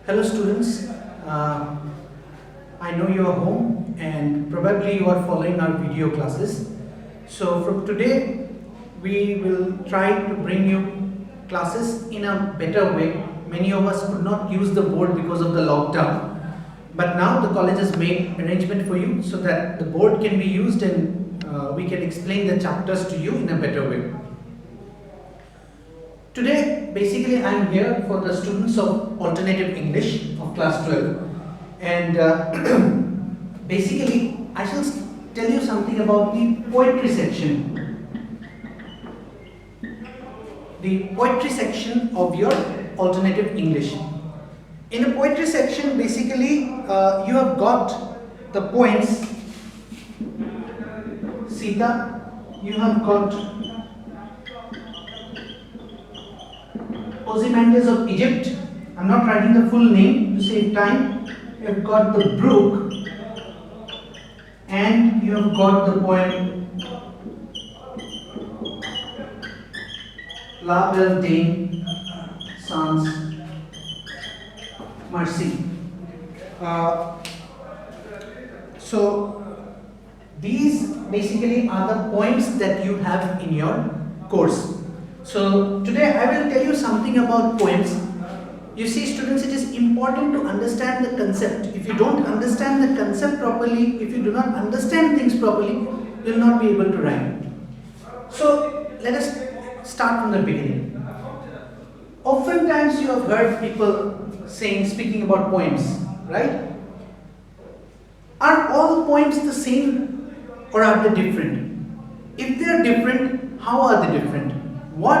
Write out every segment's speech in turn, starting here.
Hello students, I know you are home and probably you are following our video classes. So from today we will try to bring you classes in a better way. Many of us could not use the board because of the lockdown, but now the college has made arrangement for you so that the board can be used and we can explain the chapters to you in a better way. Today, basically, I am here for the students of Alternative English of class 12, and basically, I shall tell you something about the poetry section. The poetry section of your Alternative English. In the poetry section, basically, you have got the poems Sita, you have got Ozymandias of Egypt. I'm not writing the full name to save time. You have got the brook, and you have got the poem La Belle Dame Sans Merci. So these basically are the poems that you have in your course. So today I will tell you something about poems. You see students, it is important to understand the concept. If you don't understand the concept properly, if you do not understand things properly, you will not be able to write. So let us start from the beginning. Oftentimes you have heard people speaking about poems, right? Are all poems the same or are they different? If they are different, how are they different? What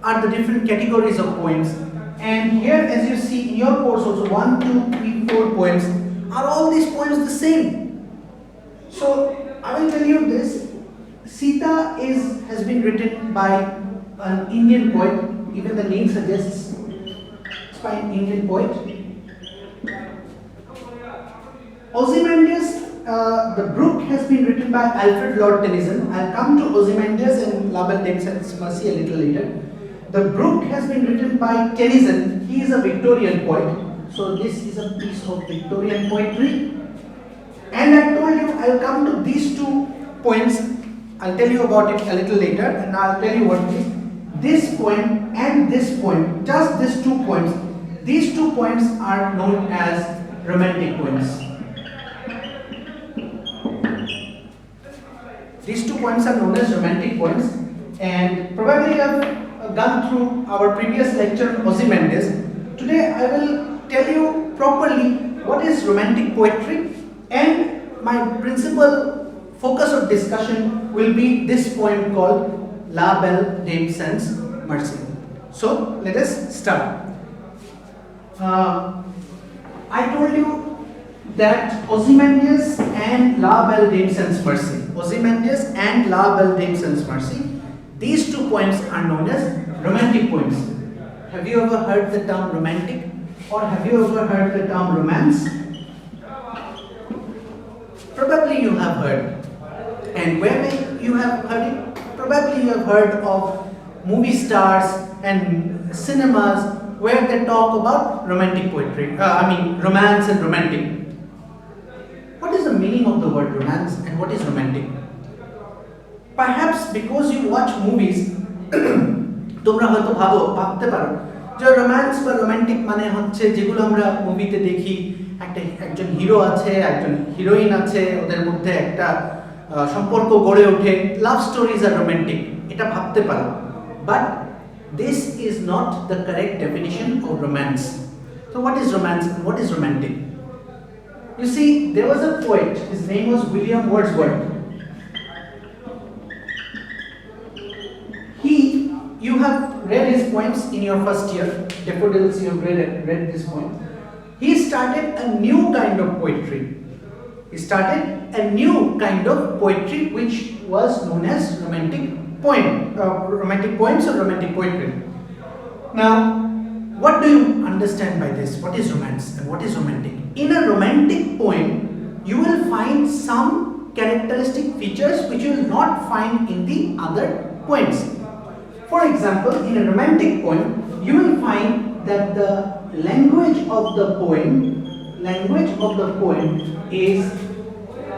are the different categories of poems? And here, as you see in your course also, 1, 2, 3, 4 poems. Are all these poems the same? So I will tell you this. Sita has been written by an Indian poet. Even the name suggests it's by an Indian poet. Ozymandias, the brook has been written by Alfred Lord Tennyson. I'll come to Ozymandias and La Belle Dame Sans Merci a little later. The brook has been written by Tennyson. He is a Victorian poet. So this is a piece of Victorian poetry. And I told you I'll come to these two poems. I'll tell you about it a little later, and I'll tell you what it is. This poem and this poem, just these 2 poems, these 2 poems are known as romantic poems. These 2 poems are known as romantic poems, and probably you have gone through our previous lecture on Ozymandias. Today I will tell you properly what is romantic poetry, and my principal focus of discussion will be this poem called La Belle Dame Sans Merci. So let us start. I told you that Ozymandias and La Belle Dame Sans Merci. Ozymandias and La Belle Dame Sans Merci. These 2 poems are known as romantic poems. Have you ever heard the term romantic? Or have you ever heard the term romance? Probably you have heard. And where may you have heard it? Probably you have heard of movie stars and cinemas where they talk about romantic poetry. Romance and romantic. What is the meaning of the word romance and what is romantic? Perhaps because you watch movies, তোমরা হয়তো ভাবতে পারো যে romance বা romantic মানে হচ্ছে যেগুলো আমরা মুভিতে দেখি, একজন হিরো আছে, একজন হিরোইন আছে, ওদের মধ্যে একটা সম্পর্ক গড়ে ওঠে, লাভ স্টোরিজ আর রোমান্টিক, এটা ভাবতে পারো। But this is not the correct definition of romance. So what is romance and what is romantic? You see, there was a poet, his name was William Wordsworth. You have read his poems in your first year, Daffodils, you have read this poem. He started a new kind of poetry. He started a new kind of poetry which was known as romantic poems or romantic poetry. Now, what do you understand by this? What is romance and what is romantic? In a romantic poem, you will find some characteristic features which you will not find in the other poems. For example, in a romantic poem, you will find that the language of the poem, is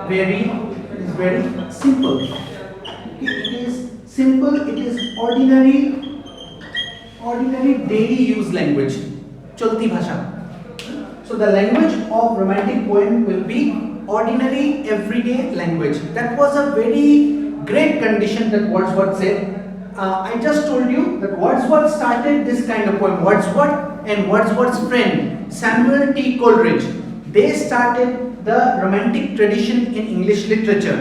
very simple. Okay, it is simple. It is ordinary daily use language, chalti bhasha. So the language of romantic poem will be ordinary everyday language. That was a very great condition that Wordsworth said. I just told you that Wordsworth started this kind of poem. Wordsworth and Wordsworth's friend Samuel T. Coleridge, they started the romantic tradition in English literature.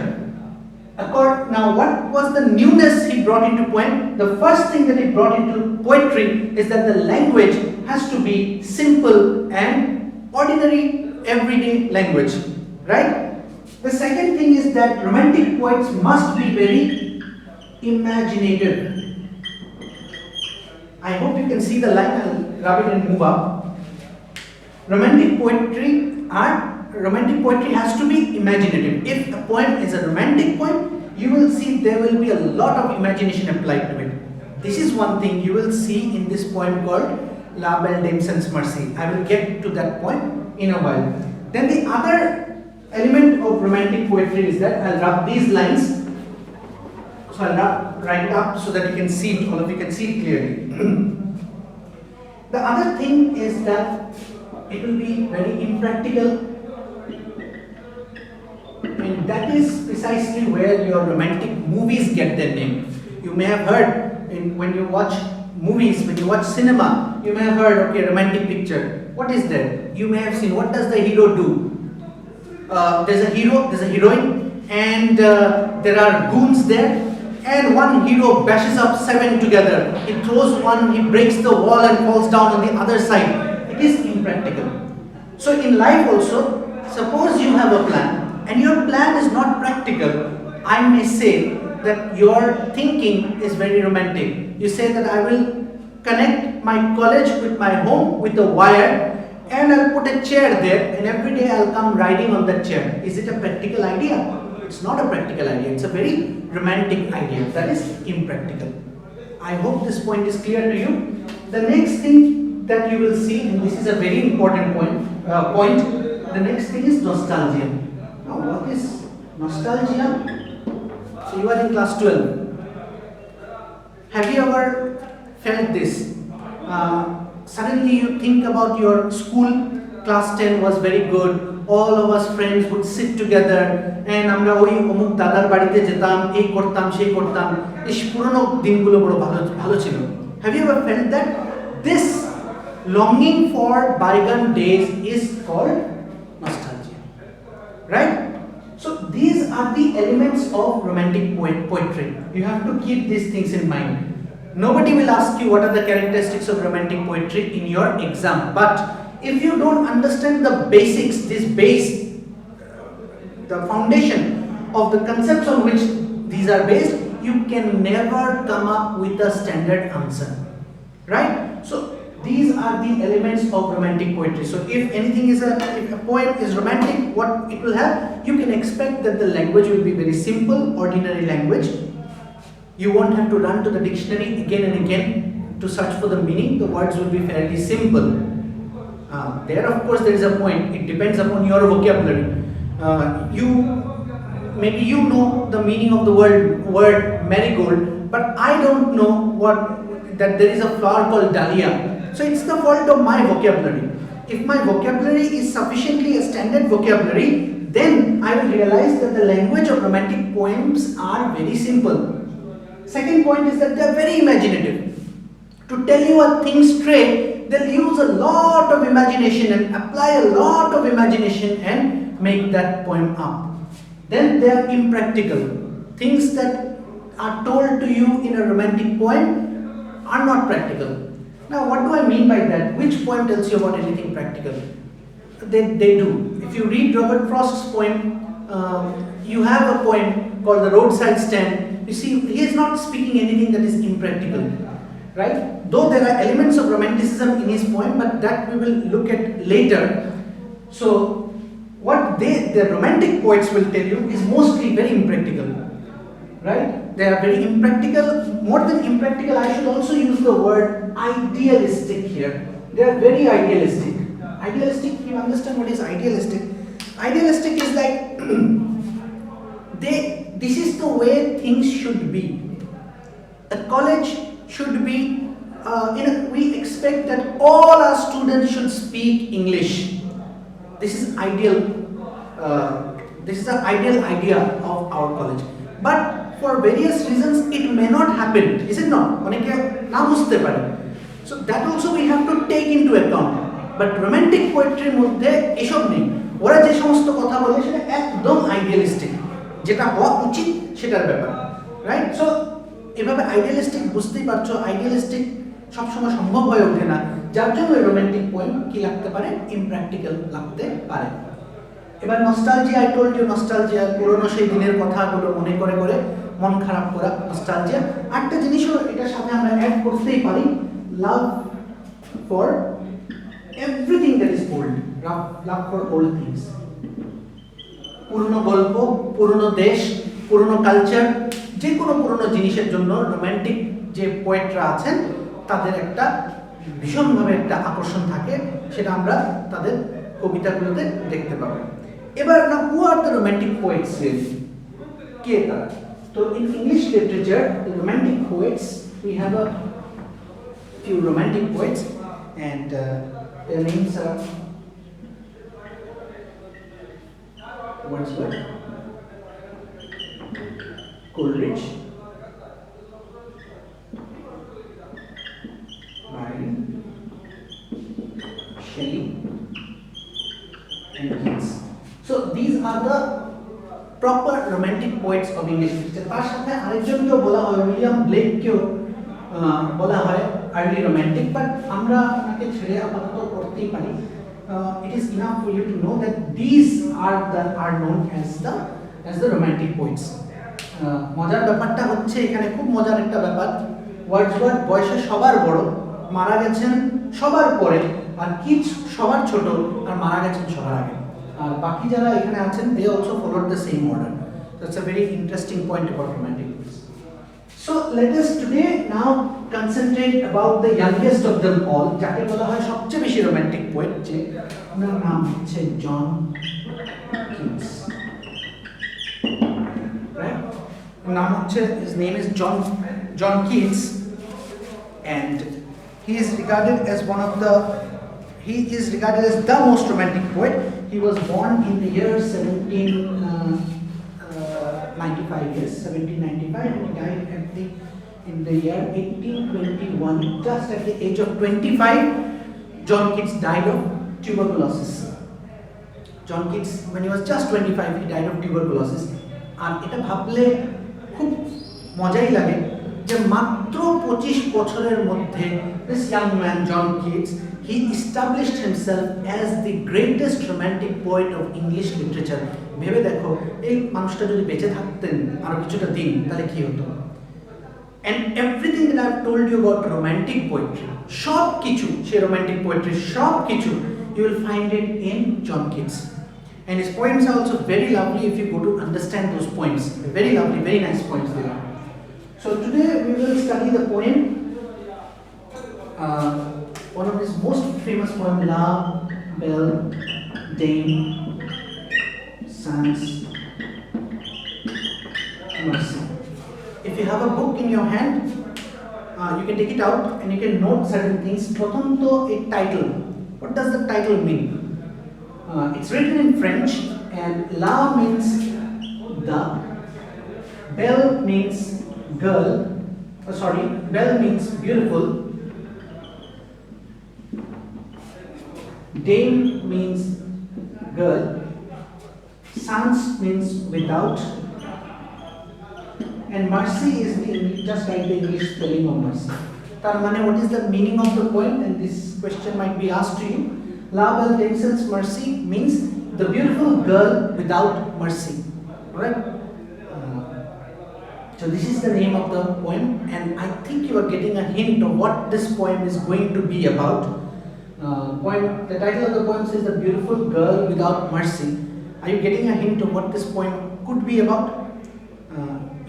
Now, what was the newness he brought into poem? The first thing that he brought into poetry is that the language has to be simple and ordinary everyday language, right? The second thing is that romantic poets must be very imaginative. I hope you can see the line. I'll grab it and move up. Romantic poetry has to be imaginative. If a poem is a romantic poem, you will see there will be a lot of imagination applied to it. This is one thing you will see in this poem called La Belle Merci. I will get to that point in a while. Then the other element of romantic poetry is that I'll rub these lines. So I'll write it up so that you can see it, all of you can see it clearly. The other thing is that it will be very impractical, and that is precisely where your romantic movies get their name. You may have heard when you watch movies, when you watch cinema, you may have heard, okay, romantic picture. What is that? You may have seen, what does the hero do? There's a hero, there's a heroine, and there are goons there, and one hero bashes up 7 together. He throws one, he breaks the wall and falls down on the other side. It is impractical. So in life also, suppose you have a plan and your plan is not practical, I may say that your thinking is very romantic. You say that I will connect my college with my home with a wire, and I'll put a chair there, and every day I'll come riding on that chair. Is it a practical idea? It's not a practical idea. It's a very romantic idea. That is impractical. I hope this point is clear to you. The next thing that you will see, and this is a very important point, the next thing is nostalgia. Now, what is nostalgia? So you are in class 12. Have you ever felt this? Suddenly you think about your school, class 10 was very good. All of us friends would sit together and আমরা ওই অমুক দাদার বাড়িতে যেতাম, এই করতাম, সেই করতাম, এই পুরনো দিনগুলো বড় ভালো ছিল. Have you ever felt that? This longing for bygone days is called nostalgia, right? So these are the elements of romantic poetry. You have to keep these things in mind. Nobody will ask you what are the characteristics of romantic poetry in your exam, but if you don't understand the basics, the foundation of the concepts on which these are based, you can never come up with a standard answer, right? So these are the elements of romantic poetry. So if a poem is romantic, what it will have, you can expect that the language will be very simple, ordinary language. You won't have to run to the dictionary again and again to search for the meaning. The words will be fairly simple. There, of course, there is a point. It depends upon your vocabulary. Maybe you know the meaning of the word marigold, but I don't know that there is a flower called dahlia. So it's the fault of my vocabulary. If my vocabulary is sufficiently a standard vocabulary, then I will realize that the language of romantic poems are very simple. Second point is that they are very imaginative. To tell you a thing straight, they'll use a lot of imagination and apply a lot of imagination and make that poem up. Then they are impractical. Things that are told to you in a romantic poem are not practical. Now, what do I mean by that? Which poem tells you about anything practical? They do. If you read Robert Frost's poem, you have a poem called The Roadside Stand. You see, he is not speaking anything that is impractical, right? Though there are elements of romanticism in his poem, but that we will look at later. So, what the romantic poets will tell you is mostly very impractical, right? They are very impractical. More than impractical, I should also use the word idealistic here. They are very idealistic. Idealistic, you understand what is idealistic? Idealistic is like this is the way things should be. A college should be, we expect that all our students should speak English. This is ideal. This is the ideal idea of our college. But for various reasons, it may not happen. Is it not? So that also we have to take into account. But romantic poetry মধ্যে এসব নেই। ওরা যে সমস্ত কথা বলে সেটা একদম আইডিয়ালিস্টিক, যেটা হওয়া উচিত সেটার ব্যাপার, রাইট? সো এভাবে আইডিয়ালিস্টিক বুঝতেই পারছো, আইডিয়ালিস্টিক সবসময় সম্ভব হয়ে ওঠে না, যার জন্য রোমান্টিক পোয়েম কি লাগতে পারে, ইমপ্র্যাকটিক্যাল লাগতে পারে। এবার nostalgia, I told you nostalgia, পুরনো সেই দিনের কথাগুলো মনে করে করে মন খারাপ করা, নস্টালজিয়া। একটা জিনিসও এটার সাথে আমরা অ্যাড করতেই পারি, love for everything that is old, love for old things. পুরনো গল্প, পুরনো দেশ, পুরনো কালচার, যে কোনো পুরনো জিনিসের জন্য রোমান্টিক যে পোয়েটরা আছেন তাদের একটা ভীষণভাবে একটা আকর্ষণ থাকে, সেটা আমরা তাদের কবিতাগুলোতে দেখতে পাবো। এবার না, who are the romantic poets really? কে তারা? তো in English literature, the romantic poets, we have a few romantic poets, and their names are Wordsworth, Coleridge, Byron, Shelley, and Keats. So these are the proper romantic poets of English literature. তার সাথে আরেকজনকেও বলা হয়, William ব্লেককেও বলা হয় early romantic, but আমরা ওনাকে ছেড়ে আপাতত পড়তেই পারি। It is enough for you to know that these are known as the romantic poets. মজার ব্যাপারটা হচ্ছে এখানে, খুব মজার একটা ব্যাপার, ওয়ার্ডসওয়ার্থ বয়সে সবার বড়, মারা গেছেন সবার পরে, আর কিটস সবার ছোট আর মারা গেছেন সবার আগে, আর বাকি যারা এখানে আছেন they also followed the same order. That's a very interesting point about romantic poets. So let us today now concentrate about the youngest of them all, যাকে বলা হয় সবচেয়ে বেশি রোমান্টিক পোয়েট, যে ওনার নাম হচ্ছে জন কিটস, রাইট? নাম হচ্ছে, his name is John Keats, and he is regarded as the most romantic poet. He was born in the year 1795, and he died in the year 1821. Just at the age of 25, John Keats died of tuberculosis. John Keats, when he was just 25, he died of tuberculosis. আর এটা ভাবলে খুব মজাই লাগে যে মাত্র 25 বছরের মধ্যে this young man John Keats, he established himself as the greatest romantic poet of English literature. ভেবে দেখো, এই মানুষটা যদি বেঁচে থাকতেন আরো কিছুটা দিন, তাহলে কি হতো? And everything that I've told you about romantic poetry, সব কিছু, সেই romantic poetry সব কিছু, you will find it in John Keats. And his poems are also very lovely if you go to understand those poems. Very lovely, very nice poems they are. So today we will study the poem, one of his most famous poems, Love, Belle, Dame, Sans, Merci. If you have a book in your hand, you can take it out and you can note certain things. Prothomto, a title. What does the title mean? It's written in French, and La means the, Belle means girl, Belle means beautiful, Dame means girl, Sans means without, and Merci is just like the English spelling of mercy. Tar mane, what is the meaning of the poem? And this question might be asked to you. La Belle Dame Sans Merci means the beautiful girl without mercy. Alright? So this is the name of the poem, and I think you are getting a hint of what this poem is going to be about. The title of the poem says The Beautiful Girl Without Mercy. Are you getting a hint of what this poem could be about?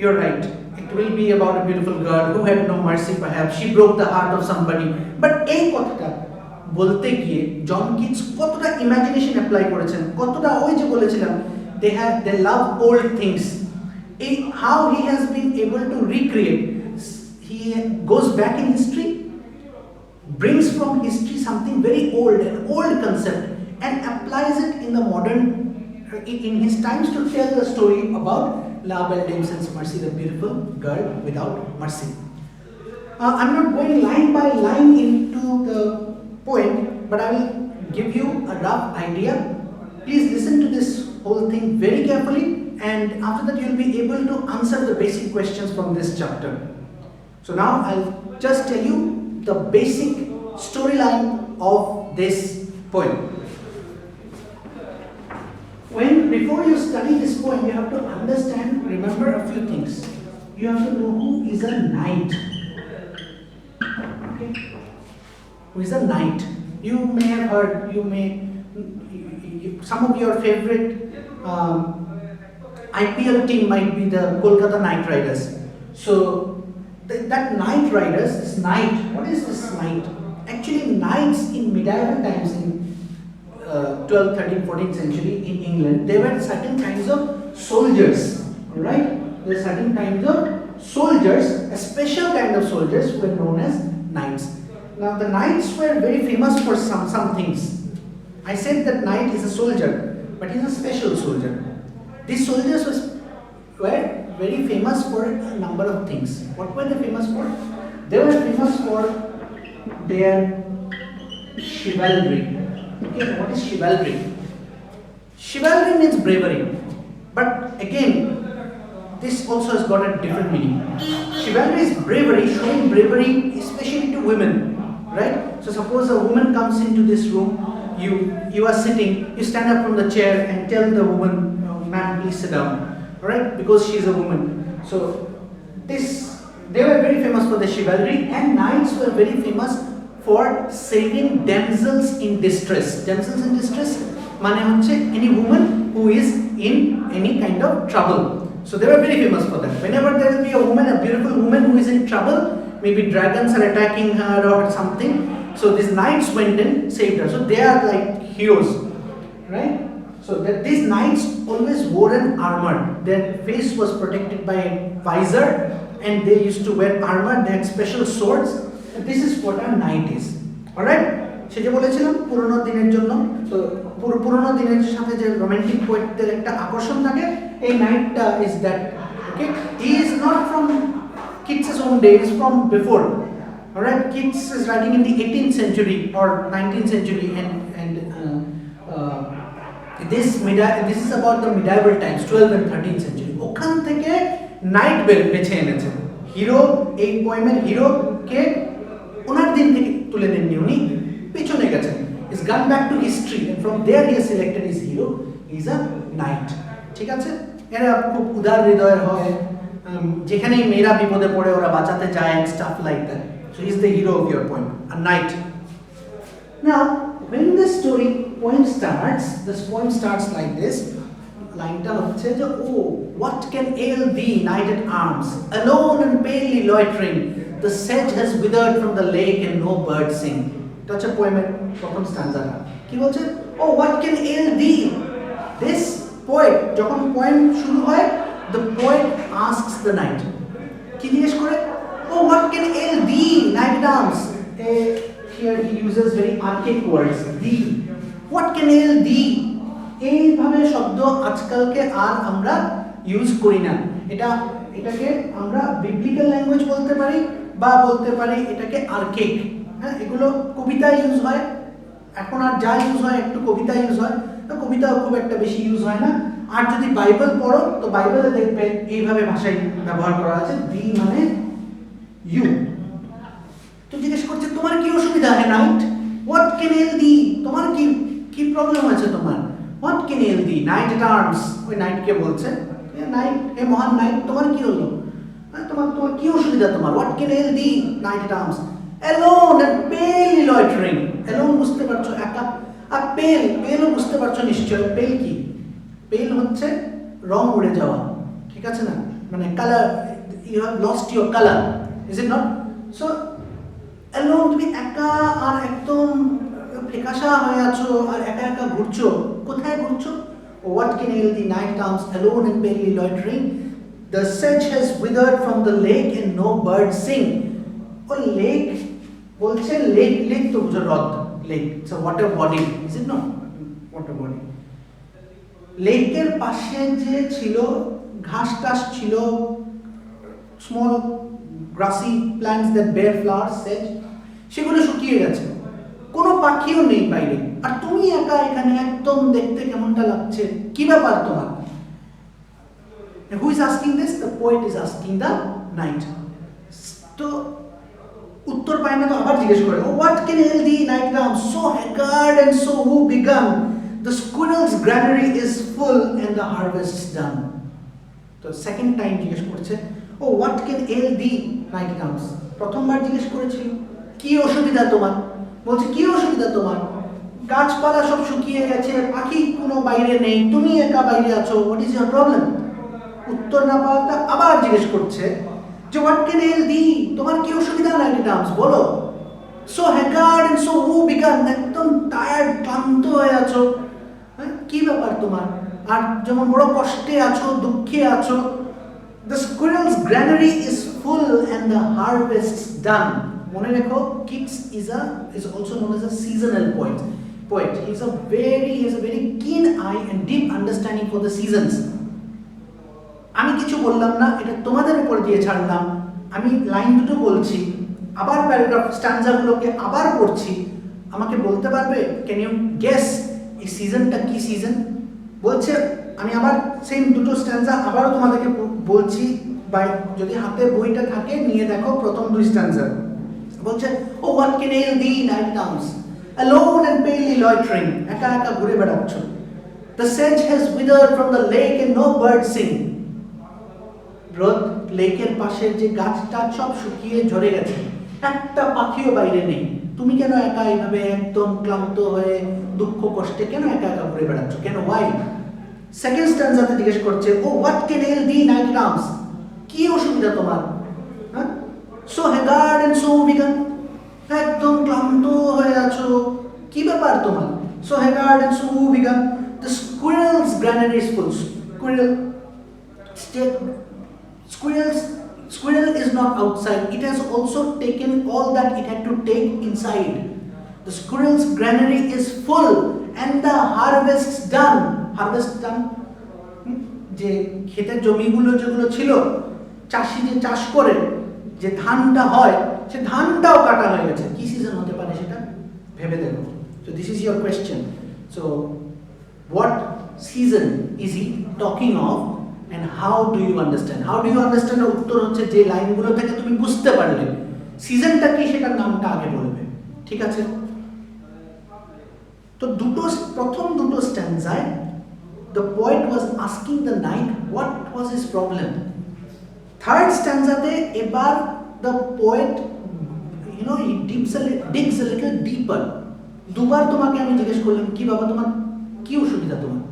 You're right. It will be about a beautiful girl who had no mercy perhaps. She broke the heart of somebody. But এই কথাটা বলতে গিয়ে John Keats কতটা imagination apply করেছেন, কতটা ওই যে বলেছিলাম they love old things. How he has been able to recreate, he goes back in history, brings from history something very old, an old concept, and applies it in the modern, in his times, to tell the story about La Belle Damsel's Merci, the beautiful girl without mercy. I'm not going line by line into the poem, but I will give you a rough idea. Please listen to this whole thing very carefully, and after that you will be able to answer the basic questions from this chapter. So now I'll just tell you the basic storyline of this poem. Before you study this poem, you have to understand, remember a few things. You have to know who is a knight. Okay? Who is a knight? You may have heard, some of your favorite IPL team might be the Kolkata Knight Riders. So that Knight Riders, this knight, what is this knight? Actually, knights in medieval times, in 12th, 13th, 14th century in England, there were certain kinds of soldiers, alright? There are certain kinds of soldiers, a special kind of soldiers who were known as knights. Now the knights were very famous for some things. I said that knight is a soldier, but he's a special soldier. These soldiers were very famous for a number of things. What were they famous for? They were famous for their chivalry. Okay, what is chivalry? Chivalry means bravery, but again, this also has got a different meaning. Chivalry is bravery, showing bravery especially to women, right? So suppose a woman comes into this room, you are sitting, you stand up from the chair and tell the woman, ma'am, please sit down, right? Because she is a woman. So they were very famous for the chivalry, and knights were very famous for saving damsels in distress. Damsels in distress মানে হচ্ছে any woman who is in any kind of trouble. So they were very famous for that. Whenever there will be a woman, a beautiful woman who is in trouble, maybe dragons are attacking her or something, so these knights went and saved her. So they are like heroes, right? So these knights always wore an armor. Their face was protected by a visor, and they used to wear armor. They had special swords. This is what a knight is. Alright? সেটা বলেছিলাম পুরনো দিনের জন্য, তো পুরনো দিনের সাথে যে রোমান্টিক পোয়েটদের একটা আকর্ষণ থাকে, এই নাইটটা is that. Okay, he is not from Keats' own days, from before. Alright, Keats is writing in the 18th century or 19th century, and this is about the medieval times, 12th and 13th century. ওখান থেকে night বেছে এনেছে. Hero, এই পোয়েমের hero কে ওনার দিন থেকে তুলে নেননি, উনি পিছনে গেছেন. He's gone back to history, and from there he has selected his hero. He's a knight. ঠিক আছে? এরা খুব উদার হৃদয়ের হয়, যেখানেই মেয়েরা বিপদে পড়ে ওরা বাঁচাতে যায়, and stuff like that. So he's the hero of your poem, a knight. Now, when the poem starts like this. লাইনটা হচ্ছে যে, oh, what can ail thee, knight at arms, alone and palely loitering, the sedge has withered from the lake and no bird sing. এটা হচ্ছে পোয়েমের প্রথম স্ট্যান্জাটা. কি বলছে? oh, what can ail thee. This poet, যখন poem শুরু হয়, the poet asks the knight, কি জিজ্ঞেস করে? oh, what can ail thee, knight at arms. Here he uses very archaic words, thee. what can ail thee. এইভাবে শব্দ আজকালকে আর আমরা use করি না. এটাকে আমরা বিবলিক্যাল ল্যাঙ্গুয়েজ বলতে পারি, বা বলতে পারি এটাকে আর্কেক. হ্যাঁ, এগুলো কবিতায় ইউজ হয়. এখন আর যা ইউজ হয় একটু কবিতা ইউজ হয়, তো কবিতাও খুব একটা বেশি ইউজ হয় না. আর যদি বাইবেল পড়ো, তো বাইবেলে দেখবে এইভাবে ভাষায় ব্যবহার করা আছে, দি মানে ইউ. তো জিজ্ঞেস করছে, তোমার কি অসুবিধা হে নাইট? হোয়াট ক্যান এল দি. তোমার কি প্রবলেম আছে তোমার? What can ail thee, knight at arms. ওই নাইটকে বলছে, নাইট, হে মহান নাইট, তোমার কি হলো? তোমার কি অসুবিধা তোমার? What can ail thee, knight at arms, alone and palely loitering. alone বুঝতে পারছো, একা. আর পেলও বুঝতে পারছো নিশ্চয়. পেল কি? পেল হচ্ছে রং উড়ে যাওয়া, ঠিক আছে না? মানে colour, you have lost your color, is it not? So alone, তুমি একা আর একদম একাশা হয়ে আছো আর একা একা ঘুরছো, কোথায় ঘুরছো? What can ail thee, night comes alone and palely loitering? The sedge has withered from the lake and no birds sing. ও lake বলছে, লেক লেক তো বুঝো হ্রদ, lake it's a water body, is it not? Water body. লেকের পাশে যে ছিল ঘাস টাস ছিল, small grassy plants that bear flowers, সেজ, সেগুলো শুকিয়ে গেছে, কোনো পাখিও নেই বাইরে, আর তুমি একা এখানে, একদম দেখতে কেমনটা লাগছে, কি ব্যাপার তোমার? Who is asking this? The poet is asking the night. তো উত্তর পায় না, তো আবার জিজ্ঞেস করে, oh, what can ail thee, night comes so haggard and so who begun? The squirrel's granary is full and the harvest's done. তো second time জিজ্ঞেস করছে, oh, what can ail thee, night comes. প্রথমবার জিজ্ঞেস করেছিল কি অসুবিধা তোমার, বলছে কি অসুবিধা তোমার, গাছপালা সব শুকিয়ে গেছে, পাখি কোনো বাইরে নেই, তুমি একা বাইরে আছো, হোয়াট ইজ ইয়োর প্রবলেম? উত্তর না পাওয়াটা আবার জিজ্ঞেস করছে যে হোয়াট ক্যান এল দি, তোমার কি অসুবিধা, নাইট কামস, বলো। So haggard and so woebegone, একদম টায়ার্ড, ক্লান্ত হয়ে আছো, কি ব্যাপার তোমার? আর যেমন বড় কষ্টে আছো, দুঃখে আছো। The squirrel's granary is full and the harvest's done. মনে রেখো, Keats is also known as a seasonal poet. He has a very keen eye and deep understanding for the seasons. আমি কিছু বললাম না, এটা তোমাদের উপর দিয়ে ছাড়লাম। আমি লাইন দুটো বলছি, আবার প্যারাগ্রাফ স্ট্যান্জাগুলোকে আবার পড়ছি, আমাকে বলতে পারবে, ক্যান ইউ গেস এই সিজনটা কি সিজন? বলছে, আমি আবার সেম দুটো স্ট্যান্জা আবারও তোমাদেরকে বলছি, বাই যদি হাতে বইটা থাকে নিয়ে দেখো প্রথম দুই স্ট্যান্জা। বলছে, oh what can ail thee, knight comes alone and palely loitering, একা একা ঘুরে বেড়াচ্ছ। দ্য সেজ has withered from the lake and no bird sing. রোদ, লেকের পাশের যে গাছটা সব শুকিয়ে ঝরে গেছে, একটা পাখিও বাইরে নেই, তুমি কেন একা এইভাবে একদম ক্লান্ত হয়ে দুঃখ কষ্টে কেন একা একা ঘুরে বেড়াচ্ছ, কেন, ওয়াই? সেকেন্ড স্ট্যান্জাতে জিজ্ঞেস করছে, oh what can ail thee, knight comes, কি অসুবিধা তোমার? হ্যাঁ, so haggard and so begone, একদম ক্লান্ত হয়ে আছো, কি ব্যাপার তোমার? So haggard and so begone, the squirrel's granary is full. Squirrel is not outside, it has also taken all that it had to take inside. The squirrel's granary is full and the harvest's done. Harvest done, যে ক্ষেতের জমিগুলো যেগুলো ছিল, চাষি যে চাষ করে যে ধানটা হয়, সে ধানটাও কাটা হয়ে গেছে। কি সিজন হতে পারে সেটা ভেবে দেখো। So this is your question. So what season is he talking of? And how do you understand? How do you understand? উত্তর হচ্ছে যে লাইনগুলো থেকে তুমি বুঝতে পারলে সিজনটা কি সেটার নামটা আগে বলবে, ঠিক আছে? তো প্রথম দুটো স্ট্যান্জায় the poet was asking the night what was his problem. Third স্ট্যান্জাতে এবার the poet he digs a little deeper. দুবার তোমাকে আমি জিজ্ঞেস করলাম, কি বাবা তোমার কি অসুবিধা, তোমার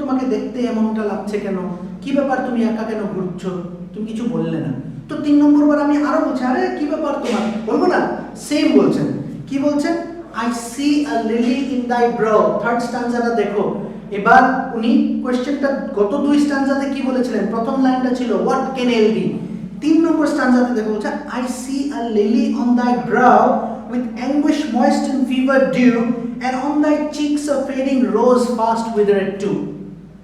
তোমাকে দেখতে এমনটা লাগছে কেন, কি ব্যাপার, তুমি একা কেন ঘুরছো, তুমি কিছু বললে না। তো 3 নম্বর বার আমি আরো বলছি, আরে কি ব্যাপার তোমার, বলবো না? সেম বলছেন, কি বলছেন? I C a lily in দাই ব্রাউ। থার্ড স্ট্যান্জাটা দেখো, এবার উনি কোশ্চেনটা গত দুই স্ট্যান্জাতে কি বলেছিলেন? প্রথম লাইনটা ছিল হোয়াট ক্যান এল দি। 3 নম্বর স্ট্যান্জাতে দেখো বলছে, I C a lily on দাই brow with anguish moist in fever dew and on thy cheeks a fading rose fast withered too.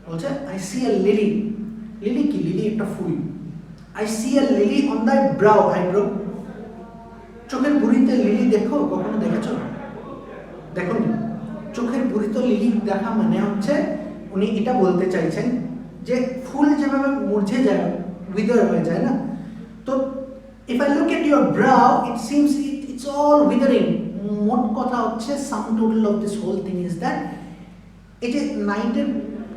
বলছে, I see a lily. Lily কি? লিলি একটা ফুল। I see a lily on thy brow, eyebrow. চোখের ভুঁড়িতে lily দেখো, কখনো দেখেছো? দেখোনি? চোখের ভুঁড়িতে lily দেখা মানে হচ্ছে উনি এটা বলতে চাইছেন যে ফুল যেভাবে মুরঝে যায়, উইদার হয়ে যায় না, তো if I look at your brow it seems it's all withering. মোট কথা হচ্ছে sum total of this whole thing is that it is nighted.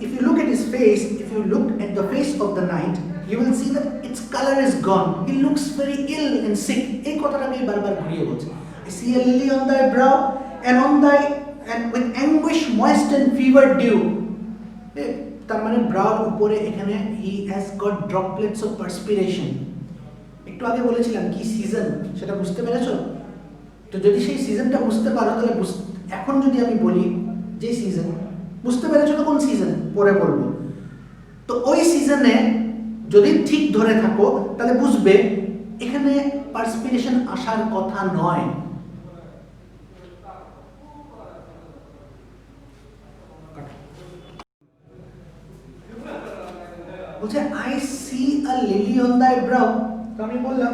If you look at his face, if you look at the face of the knight, you will see that its color is gone. He looks very ill and sick. এই কথাটা আমি বারবার ঘুরিয়ে বলছি। I see a lily on thy brow and with anguish moist and fever dew. তার মানে ব্রাউর উপরে এখানে he has got droplets of perspiration. একটু আগে বলেছিলাম কি সিজন, সেটা বুঝতে পেরেছো? তো যদি সেই সিজনটা বুঝতে পারো তাহলে এখন যদি আমি বলি যে সিজন, বুঝতে পেরেছো তো কোন সিজন, পরে বলবো। তো ওই সিজনে যদি ঠিক ধরে থাকো তাহলে বুঝবে এখানে পার্সপিরেশন আসার কথা নয়। বলছে I C a lily on দাই ব্রাউ। তো আমি বললাম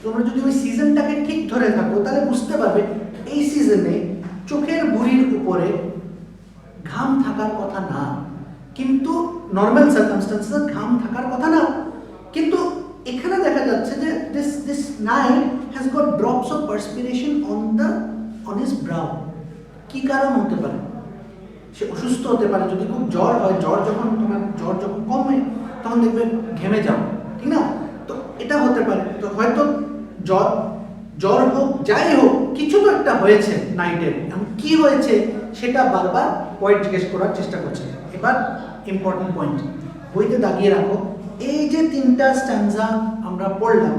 তোমরা যদি ওই সিজনটাকে ঠিক ধরে থাকো তাহলে বুঝতে পারবে এই সিজনে চোখের বুড়ির উপরে ঘাম থাকার কথা না, কিন্তু নর্মাল সার্কামস্টেন্সে ঘাম থাকার কথা না, কিন্তু এখানে দেখা যাচ্ছে যে this night has got drops of perspiration on his brow. কি কারণ হতে পারে? সে অসুস্থ হতে পারে, যদি খুব জ্বর হয়, জ্বর যখন কমে তখন দেখবে ঘেমে যাও, ঠিক না? তো এটা হতে পারে। তো হয়তো জ্বর হোক, যাই হোক, কিছু তো একটা হয়েছে নাইটে, কি হয়েছে সেটা বারবার পয়েন্ট জিজ্ঞেস করার চেষ্টা করছে। এবার ইম্পর্টেন্ট পয়েন্ট বইতে দাগিয়ে রাখো, এই যে তিনটা স্ট্যান্জা আমরা পড়লাম,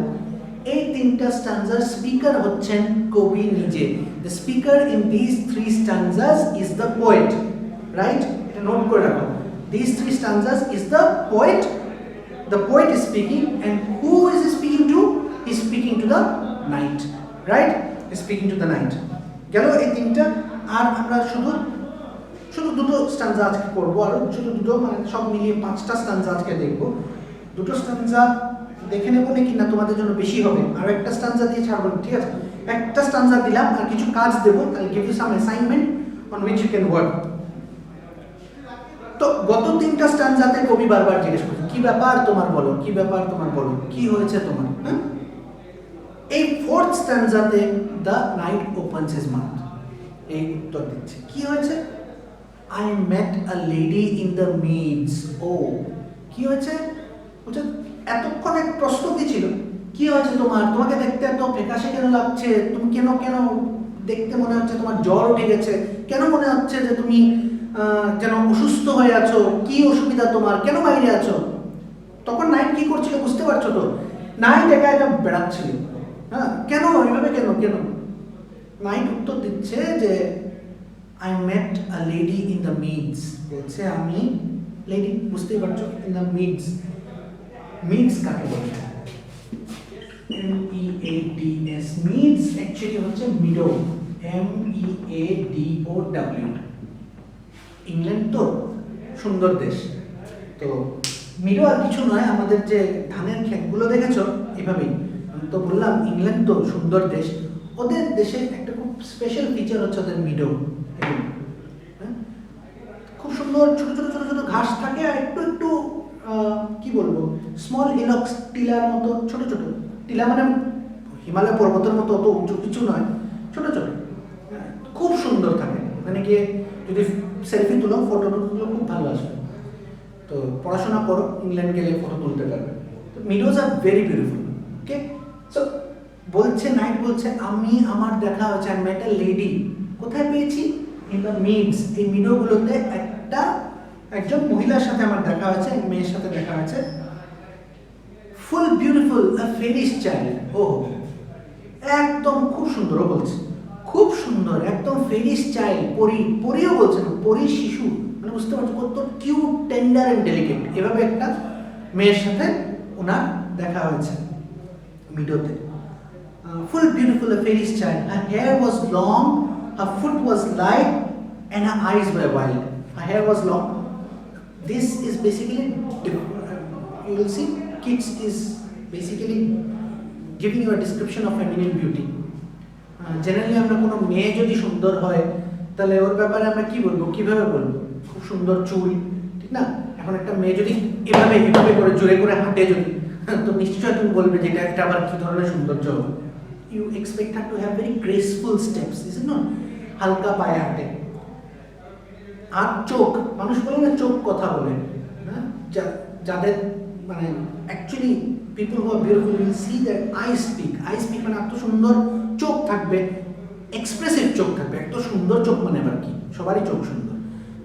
এই তিনটা স্ট্যান্জার স্পিকার হচ্ছেন কবি নিজে। The speaker in this three stanzas is the poet, right? এটা নোট করে রাখো, this three stanzas is the poet, the poet is speaking, and who is he speaking to? He is speaking to the night, right? He is speaking to the night. গেল এই তিনটা। আর আমরা শুধু দুটো স্ট্যান্জা আজকে পড়বো, আর শুধু দুটো, মানে সব মিলিয়ে 5টা স্ট্যান্জা আজকে দেখবো। দুটো স্ট্যান্জা দেখে নেবো নাকি না তোমাদের জন্য বেশি হবে, আর একটা স্ট্যান্জা দিয়ে ছাড়বো, ঠিক আছে? একটা স্ট্যান্জা দিলাম আর কিছু কাজ দেবো, তাহলে give you some assignment on which you can work. তো গত তিনটা স্ট্যান্জাতে কবি বারবার জিজ্ঞেস করছে কি ব্যাপার তোমার বলো, কি ব্যাপার তোমার বলো, কি হয়েছে তোমার, হ্যাঁ? এই ফোর্থ স্ট্যান্জাতে the knight opens his mouth, এই উত্তর দিচ্ছে কি হয়েছে, I met a lady in the meads. ও কি হয়েছে? বলছে এতক্ষণ এক প্রশ্ন কি ছিল, কি হয়েছে তোমার, তোমাকে দেখতে এত ফ্যাকাশে কেন লাগছে, তুমি কেন দেখতে মনে হচ্ছে তোমার জ্বর উঠে গেছে, কেন মনে হচ্ছে যে তুমি যেন অসুস্থ হয়ে আছো, কি অসুবিধা তোমার, কেন বাইরে আছো? তখন নাইট কি করছিল বুঝতে পারছো তো? নাইট একা একা বেড়াচ্ছিল, হ্যাঁ? কেন এইভাবে, কেন নাইট উত্তর দিচ্ছে যে I met a lady in the midst. বলছে আমি লেডি, বুঝতেই পারছো, ইন দ্য মিডস। মিডস কাকে বলে? MEADS। মিডস অ্যাকচুয়ালি হচ্ছে মিডো, MEADOW। ইংল্যান্ড তো সুন্দর দেশ, তো মিডো আর কিছু নয়, আমাদের যে ধানের ক্ষেতগুলো দেখেছো এভাবেই। তো বললাম ইংল্যান্ড তো সুন্দর দেশ, ওদের দেশে একটা খুব স্পেশাল ফিচার হচ্ছে ওদের মিডো। খুব সুন্দর ছোট ছোট ঘাস থাকে, আর একটু কি বলবো, স্মল ইনক্স টিলার মতো, ছোট টিলা, মানে হিমালয় পর্বতের মতো অত উঁচু কিছু নয়, ছোট খুব সুন্দর থাকে। মানে গিয়ে যদি সেলফি তুলো, ফটো তুলো, খুব ভালো আসবে। তো পড়াশোনা করো, ইংল্যান্ড গেলে ফটো তুলতে পারবে। তো meadows are very beautiful. Okay, so বলছে নাইট, বলছে আমি আমার দেখা হচ্ছে, আই মেট আ লেডি, কোথায় পেয়েছি? In the midst. এই মিডোগুলোতে একজন মহিলার সাথে আমার দেখা হয়েছে, এক মেয়ের সাথে দেখা হয়েছে। ফুল বিউটিফুল আ ফেরিশ চাইল্ড। ও একদম খুব সুন্দর, ও বলছে খুব সুন্দর, একদম ফেরিশ চাইল্ড, পরিও বলছে না, পরি শিশু, মানে বুঝতে পারছো কত কিউট, টেন্ডার এন্ড ডেলিকেট। এভাবে একটা মেয়ের সাথে ওনার দেখা হয়েছে মিডোতে। Full beautiful a faery's child, her hair was long, her foot was light, and her eyes were wild. Her hair was long. This is basically, you will see, Keats is basically giving you a description of feminine beauty. Generally আমরা কোনো মেয়ে যদি সুন্দর হয় তাহলে ওর ব্যাপারে আমরা কি বলবো, কিভাবে বলবো? খুব সুন্দর চুল, ঠিক না? এখন একটা মেয়ে যদি এভাবে করে জোরে করে হাঁটে যদি, তো নিশ্চয়ই তুমি বলবে যে এটা একটা আবার কি ধরনের সৌন্দর্য। You expect her to have very graceful steps, is it not? হালকা পায়ে হাঁটে। আর চোখ, মানুষ বলে না চোখ কথা বলে, হ্যাঁ? যাদের মানে actually people who are beautiful will see that I speak মানে এত সুন্দর চোখ থাকবে, এক্সপ্রেসিভ চোখ থাকবে। এত সুন্দর চোখ মানে আবার কি, সবারই চোখ সুন্দর,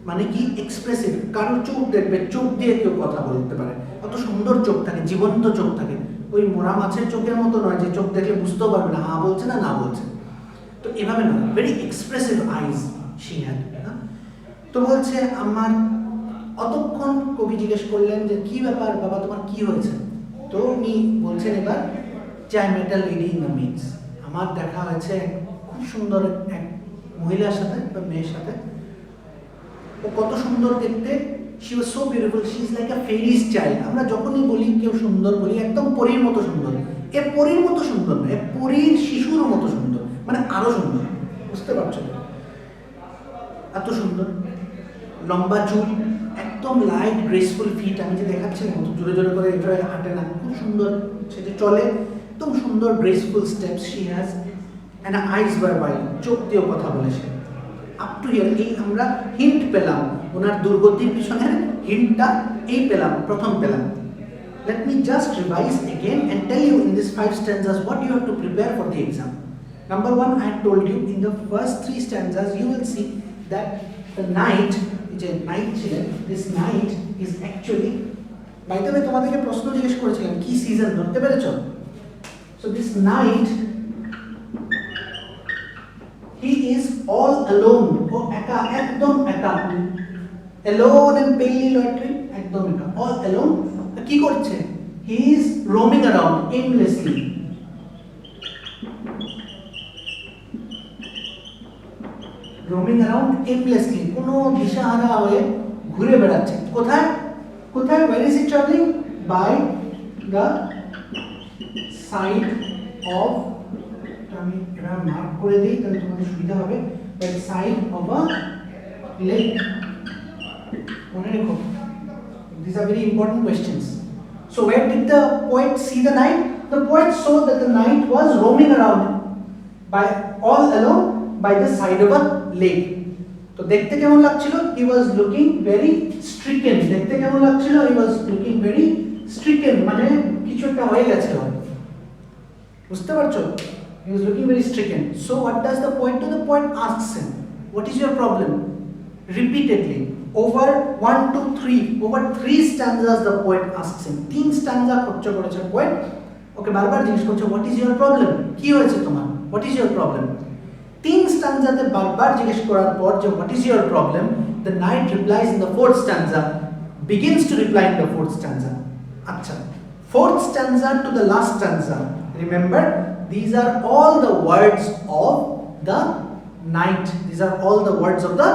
মানে কি এক্সপ্রেসিভ। কারোর চোখ দেখবে, চোখ দিয়ে কেউ কথা বলতে পারে, অত সুন্দর চোখ থাকে, জীবন্ত চোখ থাকে। ওই মোরা মাছের চোখের মতো নয় যে চোখ দেখলে বুঝতেও পারবে না হ্যাঁ বলছে না বলছে। তো এভাবে না, very expressive eyes, she had. তো বলছে আমার অতক্ষণ কবি জিজ্ঞেস করলেন যে কি ব্যাপার বাবা তোমার কি হয়েছে, তো উনি বলছেন এবার যে I met a lady in the midst, আমার দেখা হয়েছে খুব সুন্দর এক মহিলার সাথে বা মেয়ের সাথে, ও কত সুন্দর দেখতে, she was so beautiful, she is like a fairy's child. আমরা যখনই বলি কেউ সুন্দর বলি একদম পরীর মতো সুন্দর, এ পরীর মতো সুন্দর না, এ পরীর শিশুর মতো সুন্দর, মানে আরো সুন্দর, বুঝতে পারছো? এত সুন্দর, লম্বা চুল, একদম লাইট গ্রেসফুল ফিট, আমি যে দেখাচ্ছিলাম জোরে জোরে করে এভাবে হাঁটে না, খুব সুন্দর সে যে চলে, একদম সুন্দর graceful steps she has, and eyes bar wide, চোখ দিয়েও কথা বলেছে। আপ টু হিয়ার এই আমরা হিন্ট পেলাম, ওনার দুর্গতির পিছনের হিন্টটা এই পেলাম, প্রথম পেলাম। Let me just revise again and tell you in these 5 stanzas what you have to prepare for the exam. Number 1, I had told you in the first 3 stanzas you will see that the night, which is night ছিলেন, this night is actually, by the way তোমাদেরকে প্রশ্ন জিজ্ঞেস করেছিলাম কি season ধরতে পেরেছো? So this night he is all alone, ও একা, একদম একা, alone and palely loitering, একদম একা, all alone, কি করছে? he is roaming around aimlessly, roaming around aimlessly, কোনো দিশাহারা হয়ে ঘুরে বেড়াচ্ছে, কোথায় কোথায়? where is he traveling? by the side of, আমি এবার মার্ক করে দিই তাহলে তোমাদের সুবিধা হবে, by the side of a lake. মনে রেখো, these are very important questions. So where did the poet see the night? The poet saw that the night was roaming around by all alone by the side of a lake. তো দেখতে কেমন লাগছিল? He was looking very stricken. দেখতে কেমন লাগছিল? He was looking very stricken, মানে কিছু একটা হয়ে গেছে, বুঝতে পারছো? He was looking very stricken. So what does the poet do? The poet asks him, what is your problem? Repeatedly, over 1, 2, 3, over 3 stanzas the poet asks him. 3 stanza খরচ করেছে poet, ওকে বারবার জিজ্ঞেস করছে what is your problem? কি হয়েছে তোমার? What is your problem? 3 স্ট্যান্জাতে বারবার জিজ্ঞেস করার পর যে what is your problem, the knight replies in the 4th stanza, begins to reply in the 4th stanza. আচ্ছা, 4th stanza to the last stanza, remember these are all the words of the night, these are all the words of the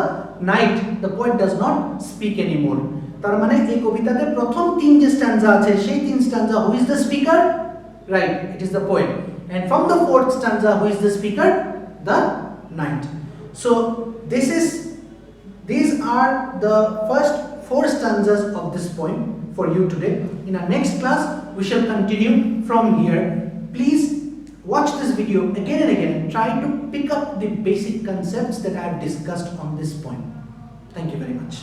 night, the poet does not speak anymore. তার মানে এই কবিতাতে প্রথম 3 যে স্ট্যান্জা আছে সেই 3 স্ট্যান্জা who is the speaker? Right, it is the poet. And from the 4th stanza who is the speaker? The night. So these are the first 4 stanzas of this poem for you today. In our next class we shall continue from here. Please watch this video again and again, try to pick up the basic concepts that I have discussed on this poem. Thank you very much.